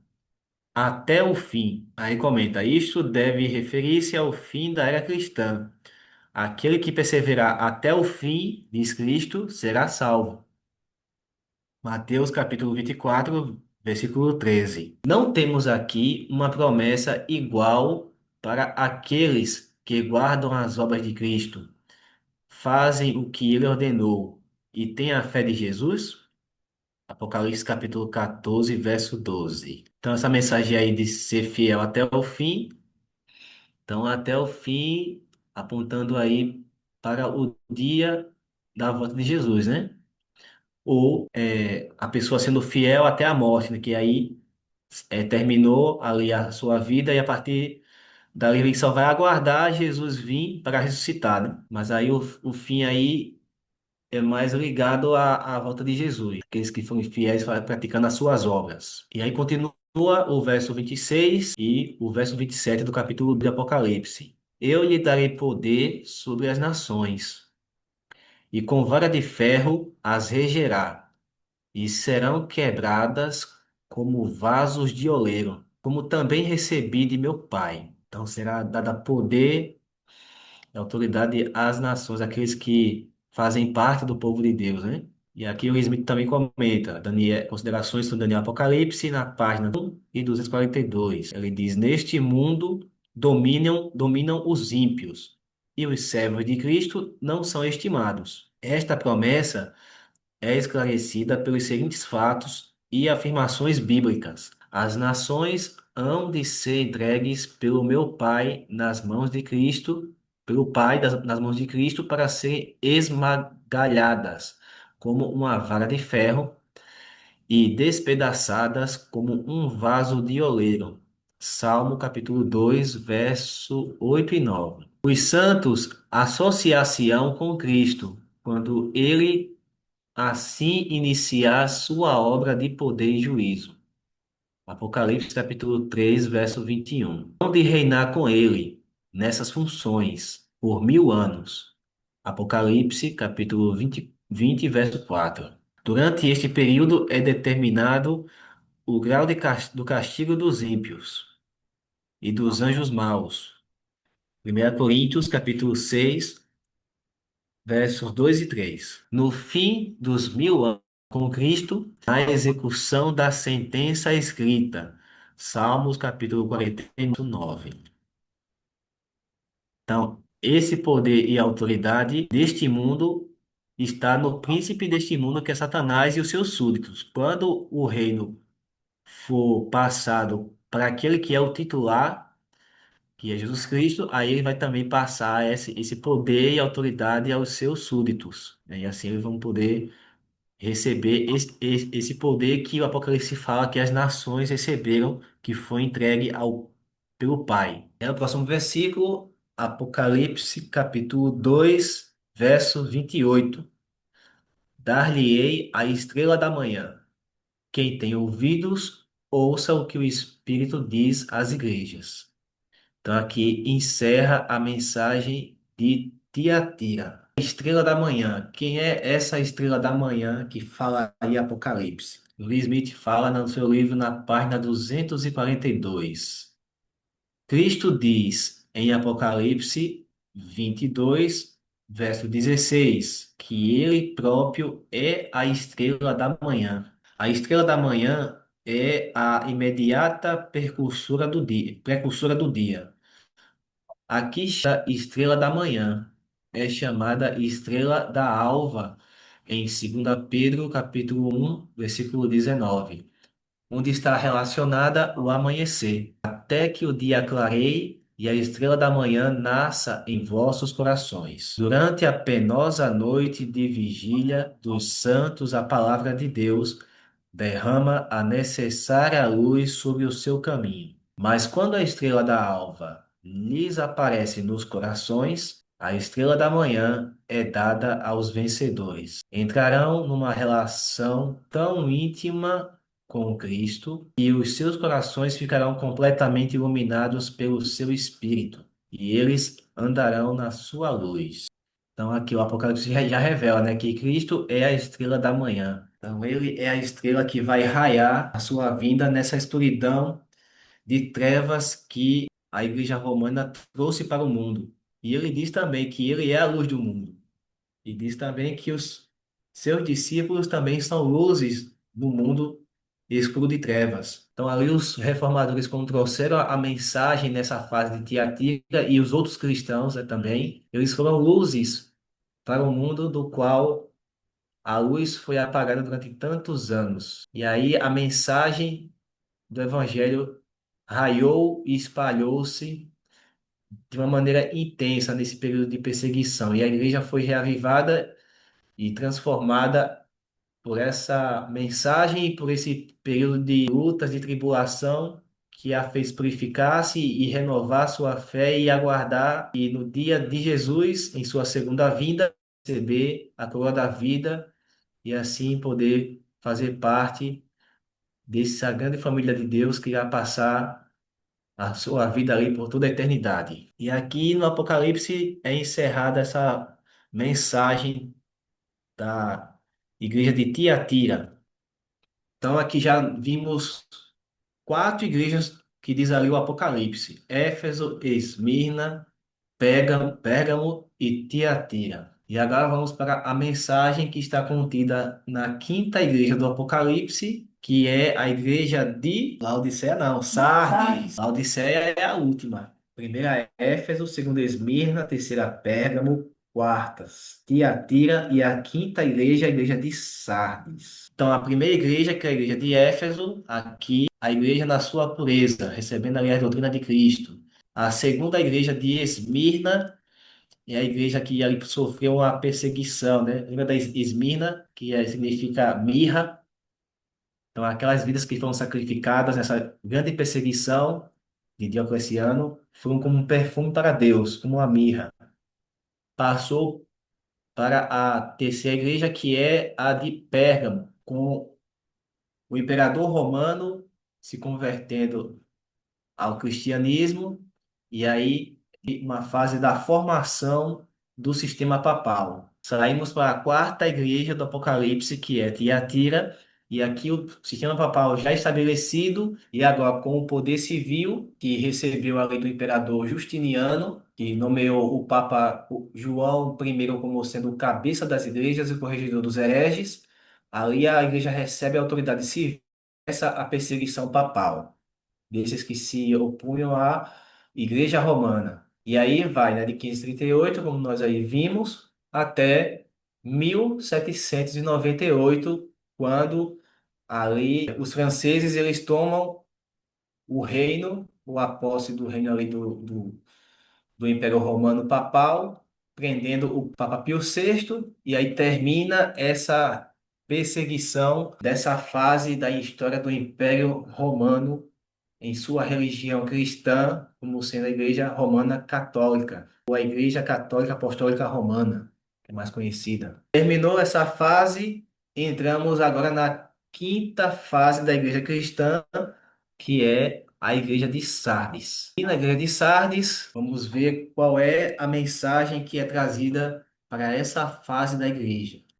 Até o fim. Aí comenta: isto deve referir-se ao fim da era cristã. Aquele que perseverar até o fim, diz Cristo, será salvo. Mateus capítulo 24, versículo 13. Não temos aqui uma promessa igual para aqueles que guardam as obras de Cristo, fazem o que ele ordenou e têm a fé de Jesus? Apocalipse capítulo 14, verso 12. Então, essa mensagem aí de ser fiel até o fim, então até o fim, apontando aí para o dia da volta de Jesus, né? Ou a pessoa sendo fiel até a morte, né? Que aí terminou ali a sua vida e a partir dali ele só vai aguardar Jesus vir para ressuscitar, né? Mas aí o fim aí é mais ligado à volta de Jesus, aqueles que foram fiéis praticando as suas obras. E aí continua o verso 26 e o verso 27 do capítulo de Apocalipse. Eu lhe darei poder sobre as nações, e com vara de ferro as regerá, e serão quebradas como vasos de oleiro, como também recebi de meu Pai. Então será dada poder e autoridade às nações, aqueles que fazem parte do povo de Deus, né? E aqui o Smith também comenta, Daniel, considerações sobre Daniel Apocalipse, na página 1 e 242. Ele diz: neste mundo dominam os ímpios, e os servos de Cristo não são estimados. Esta promessa é esclarecida pelos seguintes fatos e afirmações bíblicas. As nações hão de ser entregues pelo meu Pai nas mãos de Cristo, pelo Pai nas mãos de Cristo, para serem esmagalhadas como uma vara de ferro e despedaçadas como um vaso de oleiro. Salmo capítulo 2, verso 8 e 9. Os santos associar-se-ão com Cristo quando ele assim iniciar sua obra de poder e juízo. Apocalipse capítulo 3, verso 21. Hão de reinar com ele nessas funções por 1000 anos. Apocalipse capítulo 20, verso 4. Durante este período é determinado o grau do castigo dos ímpios e dos anjos maus. 1 Coríntios capítulo 6, versos 2 e 3. No fim dos 1000 anos, com Cristo na execução da sentença escrita. Salmos capítulo 49. Então, esse poder e autoridade deste mundo está no príncipe deste mundo, que é Satanás e os seus súditos. Quando o reino for passado para aquele que é o titular, que é Jesus Cristo, aí ele vai também passar esse poder e autoridade aos seus súditos, né? E assim eles vão poder receber esse poder que o Apocalipse fala que as nações receberam, que foi entregue pelo Pai. É o próximo versículo, Apocalipse capítulo 2, verso 28. Dar-lhe-ei a estrela da manhã. Quem tem ouvidos, ouça o que o Espírito diz às igrejas. Então aqui encerra a mensagem de Tiatira. Estrela da manhã. Quem é essa estrela da manhã que fala aí Apocalipse? Lee Smith fala no seu livro na página 242. Cristo diz em Apocalipse 22, verso 16, que ele próprio é a estrela da manhã. A estrela da manhã é a imediata precursora do dia. Aqui está a estrela da manhã, é chamada estrela da alva, em 2 Pedro, capítulo 1, versículo 19, onde está relacionada o amanhecer, até que o dia clareie e a estrela da manhã nasça em vossos corações. Durante a penosa noite de vigília dos santos, a palavra de Deus derrama a necessária luz sobre o seu caminho. Mas quando a estrela da alva lhes aparece nos corações, a estrela da manhã é dada aos vencedores. Entrarão numa relação tão íntima com Cristo e os seus corações ficarão completamente iluminados pelo seu Espírito, e eles andarão na sua luz. Então aqui o Apocalipse já revela, né, que Cristo é a estrela da manhã. Então ele é a estrela que vai raiar a sua vinda nessa escuridão de trevas que a Igreja Romana trouxe para o mundo. E ele diz também que ele é a luz do mundo. E diz também que os seus discípulos também são luzes no mundo escuro de trevas. Então, ali os reformadores, quando trouxeram a mensagem nessa fase de Tiatira e os outros cristãos, né, também, eles foram luzes para o mundo do qual a luz foi apagada durante tantos anos. E aí a mensagem do Evangelho raiou e espalhou-se de uma maneira intensa nesse período de perseguição. E a igreja foi reavivada e transformada por essa mensagem e por esse período de lutas, de tribulação, que a fez purificar-se e renovar sua fé e aguardar e no dia de Jesus, em sua segunda vinda, receber a coroa da vida e assim poder fazer parte dessa grande família de Deus que irá passar a sua vida ali por toda a eternidade. E aqui no Apocalipse é encerrada essa mensagem da igreja de Tiatira. Então aqui já vimos quatro igrejas que diz ali o Apocalipse: Éfeso, Esmirna, Pérgamo e Tiatira. E agora vamos para a mensagem que está contida na quinta igreja do Apocalipse, que é a igreja de Laodiceia, não, Sardes. Laodiceia é a última. Primeira é Éfeso, segunda Esmirna, terceira Pérgamo, quarta Tiatira e a quinta igreja, a igreja de Sardes. Então, a primeira igreja, que é a igreja de Éfeso, aqui a igreja na sua pureza, recebendo ali a doutrina de Cristo. A segunda igreja de Esmirna é a igreja que ali sofreu uma perseguição, né? Lembra da Esmirna, que significa mirra? Então, aquelas vidas que foram sacrificadas nessa grande perseguição de Diocleciano foram como um perfume para Deus, como uma mirra. Passou para a terceira igreja, que é a de Pérgamo, com o imperador romano se convertendo ao cristianismo, e aí uma fase da formação do sistema papal. Saímos para a quarta igreja do Apocalipse, que é Tiatira, e aqui o sistema papal já estabelecido, e agora com o poder civil, que recebeu a lei do imperador Justiniano, que nomeou o Papa João I como sendo o cabeça das igrejas e corregedor dos hereges, Ali a igreja recebe a autoridade civil, essa a perseguição papal, desses que se opunham à Igreja Romana. E aí vai, né, de 1538, como nós aí vimos, até 1798, quando ali os franceses eles tomam o reino, a posse do reino ali do Império Romano Papal, prendendo o Papa Pio VI, e aí termina essa perseguição dessa fase da história do Império Romano em sua religião cristã, como sendo a Igreja Romana Católica, ou a Igreja Católica Apostólica Romana, que é mais conhecida. Terminou essa fase, entramos agora na quinta fase da Igreja Cristã, que é a Igreja de Sardes. E na Igreja de Sardes, vamos ver qual é a mensagem que é trazida para essa fase da Igreja.